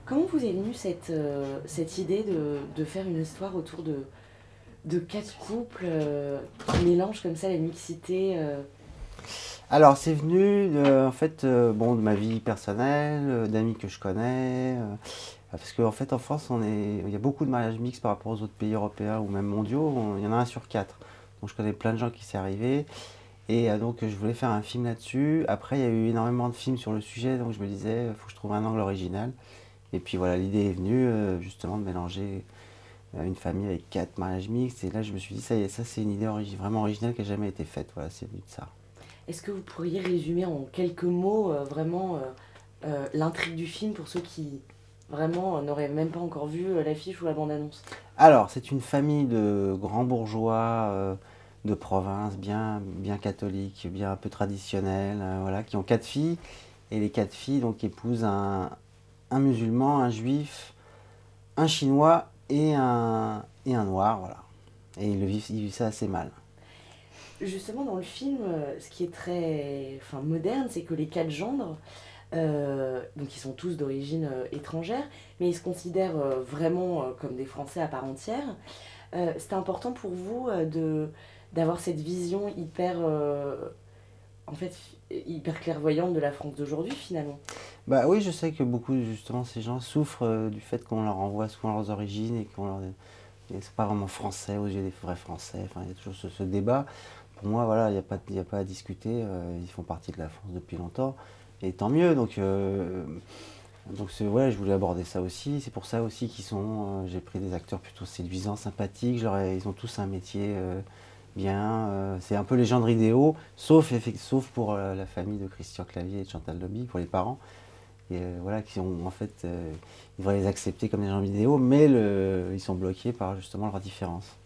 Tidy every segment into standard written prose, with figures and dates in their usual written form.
Comment vous est venue cette idée de faire une histoire autour de quatre couples qui mélangent comme ça la mixité Alors, c'est venu en fait, bon, de ma vie personnelle, d'amis que je connais. Parce qu'en fait, en France, il y a beaucoup de mariages mixtes par rapport aux autres pays européens ou même mondiaux. Il y en a un sur quatre. Donc, je connais plein de gens qui s'est arrivé. Et donc, je voulais faire un film là-dessus. Après, il y a eu énormément de films sur le sujet. Donc, je me disais, il faut que je trouve un angle original. Et puis voilà, l'idée est venue justement de mélanger une famille avec quatre mariages mixtes. Et là, je me suis dit, ça y est, ça, c'est une idée vraiment originale qui n'a jamais été faite. Voilà, c'est venu de ça. Est-ce que vous pourriez résumer en quelques mots vraiment l'intrigue du film pour ceux qui vraiment n'auraient même pas encore vu l'affiche ou la bande-annonce? Alors, c'est une famille de grands bourgeois de province, bien catholiques, bien un peu traditionnels, voilà, qui ont quatre filles. Et les quatre filles donc épousent un musulman, un juif, un chinois et un noir, voilà. Et ils vivent ça assez mal. Justement, dans le film, ce qui est très moderne, c'est que les quatre gendres, donc ils sont tous d'origine étrangère, mais ils se considèrent vraiment comme des Français à part entière. C'était important pour vous d'avoir cette vision en fait, hyper clairvoyante de la France d'aujourd'hui finalement. Bah oui, je sais que beaucoup justement ces gens souffrent du fait qu'on leur envoie souvent leurs origines et qu'on leur ils sont pas vraiment français aux yeux des vrais français. Enfin, il y a toujours ce débat. Pour moi, voilà, il y a pas à discuter. Ils font partie de la France depuis longtemps. Et tant mieux. Donc ouais, je voulais aborder ça aussi. C'est pour ça aussi j'ai pris des acteurs plutôt séduisants, sympathiques. Ils ont tous un métier bien. C'est un peu les genres idéaux, sauf pour la famille de Christian Clavier et de Chantal Lobby, pour les parents. Et voilà, qui ont en fait, ils devraient les accepter comme des gens idéaux, mais ils sont bloqués par justement leurs différences.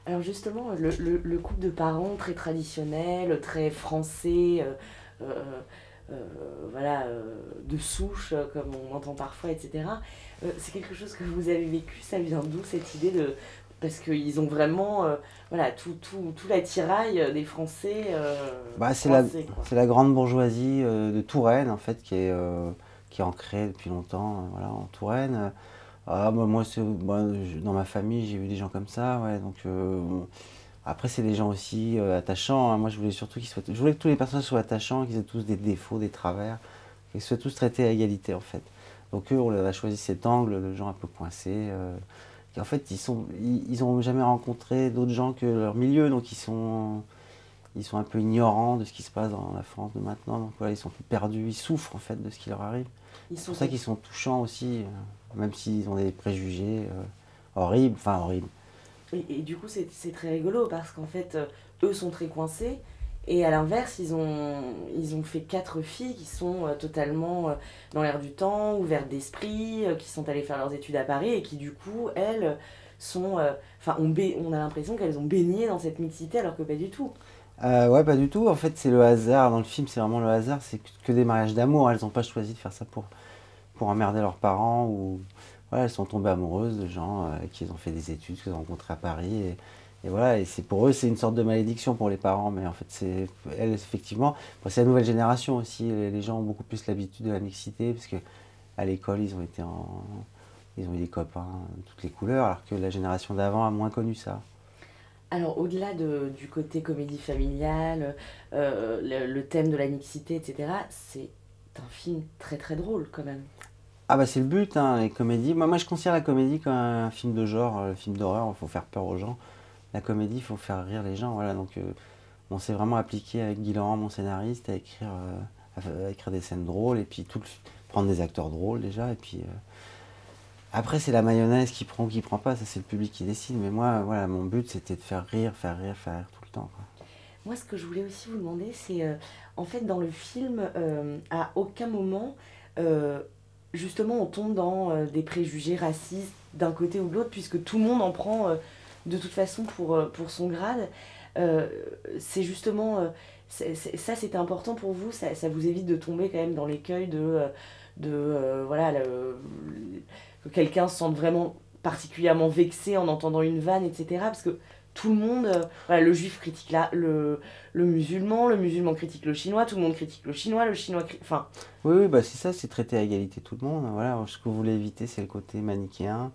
Alors justement, le couple de parents très traditionnel, très français, euh, voilà, de souche, comme on entend parfois, etc. C'est quelque chose que vous avez vécu, ça vient d'où cette idée de... Parce qu'ils ont vraiment voilà, tout l'attirail des Français, Bah, coincés, quoi. c'est la grande bourgeoisie de Touraine, en fait, qui est ancrée depuis longtemps voilà, en Touraine. Ah, bah, moi, dans ma famille, j'ai vu des gens comme ça. Ouais, donc, bon. Après, c'est des gens aussi attachants, hein. Moi, je voulais surtout je voulais que tous les personnages soient attachants, qu'ils aient tous des défauts, des travers, qu'ils soient tous traités à égalité, en fait. Donc, eux, on a choisi cet angle de gens un peu coincés. En fait, ils ont jamais rencontré d'autres gens que leur milieu, donc ils sont un peu ignorants de ce qui se passe dans la France de maintenant. Donc voilà, ils sont plus perdus, ils souffrent en fait de ce qui leur arrive. Ils C'est sont pour ça qu'ils sont touchants aussi, même s'ils ont des préjugés horribles, enfin horribles. et du coup, c'est très rigolo parce qu'en fait, eux sont très coincés. Et à l'inverse, ils ont fait quatre filles qui sont totalement dans l'air du temps, ouvertes d'esprit, qui sont allées faire leurs études à Paris et qui, du coup, elles, sont. Enfin, on a l'impression qu'elles ont baigné dans cette mixité alors que pas du tout. Ouais, pas du tout. En fait, c'est le hasard. Dans le film, c'est vraiment le hasard. C'est que des mariages d'amour. Elles n'ont pas choisi de faire ça pour emmerder leurs parents. Ou voilà, elles sont tombées amoureuses de gens avec qui elles ont fait des études, qu'elles ont rencontrés à Paris. Et voilà, et c'est pour eux, c'est une sorte de malédiction pour les parents. Mais en fait, elles, effectivement, bon, c'est la nouvelle génération aussi. Les gens ont beaucoup plus l'habitude de la mixité parce que à l'école, ils ont eu des copains de toutes les couleurs, alors que la génération d'avant a moins connu ça. Alors, au-delà du côté comédie familiale, le thème de la mixité, etc., c'est un film très très drôle quand même. Ah bah c'est le but, hein, les comédies. Moi, je considère la comédie comme un film de genre, film d'horreur, il faut faire peur aux gens. La comédie, il faut faire rire les gens, voilà. Donc on s'est vraiment appliqué avec Guy Laurent, mon scénariste, à écrire des scènes drôles et puis prendre des acteurs drôles déjà. Et puis après c'est la mayonnaise qui prend pas, ça c'est le public qui décide. Mais moi, voilà, mon but c'était de faire rire tout le temps, quoi. Moi, ce que je voulais aussi vous demander, c'est en fait dans le film, à aucun moment, euh, justement, on tombe dans des préjugés racistes d'un côté ou de l'autre, puisque tout le monde en prend de toute façon pour son grade. Euh, c'est justement, ça c'était important pour vous, ça vous évite de tomber quand même dans l'écueil voilà, que quelqu'un se sente vraiment particulièrement vexé en entendant une vanne, etc. Parce que tout le monde, voilà, le juif critique le musulman critique le chinois, tout le monde critique le chinois, enfin, Oui, oui, bah c'est ça, c'est traiter à égalité tout le monde. Voilà, ce que vous voulez éviter, c'est le côté manichéen.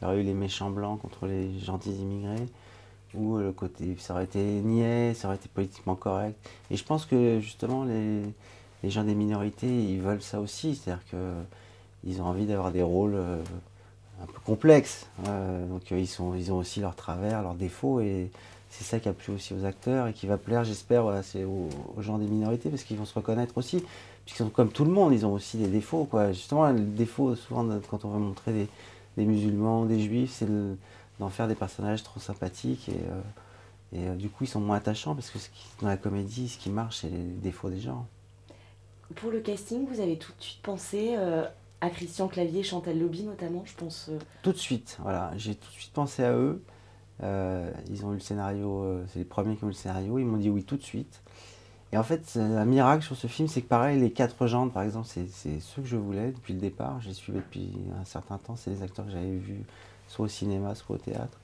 Il y aurait eu les méchants blancs contre les gentils immigrés, ou le côté, ça aurait été niais, ça aurait été politiquement correct. Et je pense que justement, les gens des minorités, ils veulent ça aussi, c'est-à-dire qu'ils ont envie d'avoir des rôles un peu complexes. Donc ils ont aussi leurs travers, leurs défauts, et c'est ça qui a plu aussi aux acteurs et qui va plaire, j'espère, voilà, c'est aux gens des minorités, parce qu'ils vont se reconnaître aussi. Puisqu'ils sont comme tout le monde, ils ont aussi des défauts, quoi. Justement, le défaut, souvent, quand on veut montrer des musulmans, des juifs, c'est d'en faire des personnages trop sympathiques du coup, ils sont moins attachants parce que dans la comédie, ce qui marche, c'est les défauts des gens. pour le casting, vous avez tout de suite pensé à Christian Clavier, Chantal Lobby notamment, je pense. Tout de suite, voilà, j'ai tout de suite pensé à eux. Ils ont eu le scénario, c'est les premiers qui ont eu le scénario, ils m'ont dit oui tout de suite. Et en fait, un miracle sur ce film, c'est que pareil, les quatre gendres, par exemple, c'est ceux que je voulais depuis le départ. Je les suivais depuis un certain temps. C'est des acteurs que j'avais vus soit au cinéma, soit au théâtre.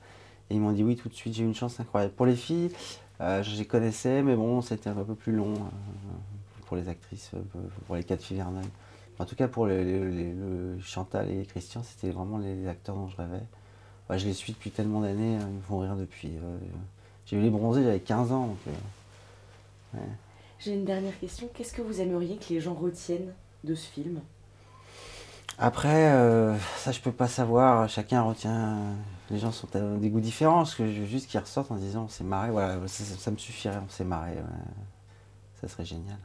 Et ils m'ont dit oui tout de suite. J'ai eu une chance incroyable. Pour les filles, je les connaissais, mais bon, c'était un peu plus long pour les actrices, pour les quatre filles Verneuil. En tout cas, pour le Chantal et Christian, c'était vraiment les acteurs dont je rêvais. Ouais, je les suis depuis tellement d'années, ils me font rire depuis. J'ai vu les bronzés, j'avais 15 ans. Donc, ouais. J'ai une dernière question. Qu'est-ce que vous aimeriez que les gens retiennent de ce film? Après, ça je peux pas savoir, chacun retient, les gens sont à des goûts différents, ce que je veux juste qu'ils ressortent en disant on s'est marré, voilà, ça me suffirait, on s'est marré, ouais. Ça serait génial.